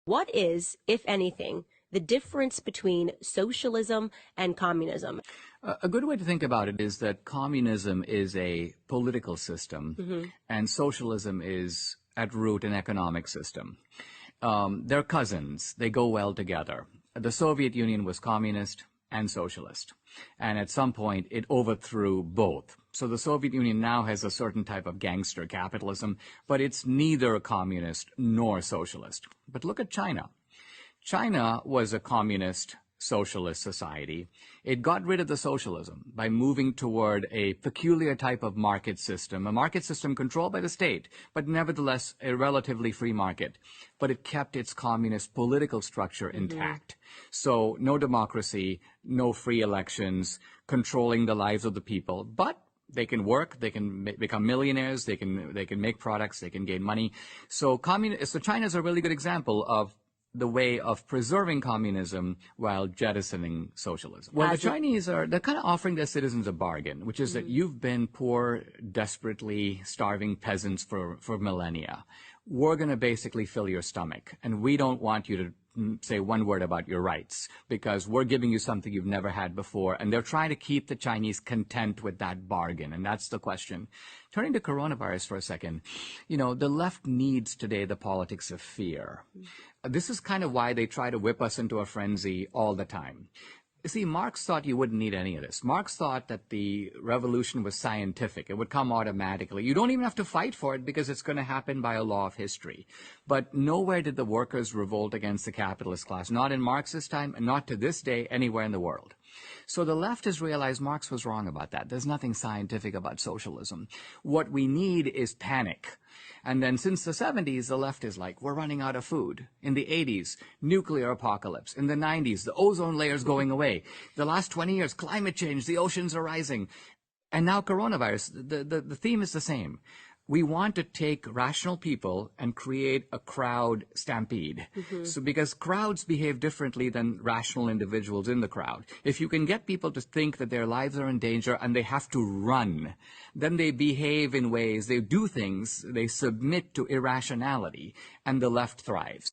What is, if anything, the difference between socialism and communism? A good way to think about it is that communism is a political system, and socialism is, at root, an economic system. They're cousins. They go well together. The Soviet Union was communist and socialist, and at some point it overthrew both. So the Soviet Union now has a certain type of gangster capitalism, but it's neither communist nor socialist. But look at China. China was a communist socialist society. It got rid of the socialism by moving toward a peculiar type of market system, a market system controlled by the state, but nevertheless a relatively free market. But it kept its communist political structure intact. So no democracy, no free elections, controlling the lives of the people, but they can work, they can become millionaires, they can make products, they can gain money. So China is a really good example of the way of preserving communism while jettisoning socialism. Well, the Chinese they're kind of offering their citizens a bargain, which is that you've been poor, desperately starving peasants for millennia. We're going to basically fill your stomach, and we don't want you to say one word about your rights, because we're giving you something you've never had before, and they're trying to keep the Chinese content with that bargain, and that's the question. Turning to coronavirus for a second, the left needs today the politics of fear. This is kind of why they try to whip us into a frenzy all the time. You see, Marx thought you wouldn't need any of this. Marx thought that the revolution was scientific. It would come automatically. You don't even have to fight for it because it's going to happen by a law of history. But nowhere did the workers revolt against the capitalist class, not in Marx's time and not to this day anywhere in the world. So the left has realized Marx was wrong about that. There's nothing scientific about socialism. What we need is panic. And then since the 70s, the left is like, we're running out of food. In the 80s, nuclear apocalypse. In the 90s, the ozone layer's going away. The last 20 years, climate change, the oceans are rising. And now coronavirus, the theme is the same. We want to take rational people and create a crowd stampede. So because crowds behave differently than rational individuals in the crowd. If you can get people to think that their lives are in danger and they have to run, then they behave in ways, they do things, they submit to irrationality, and the left thrives.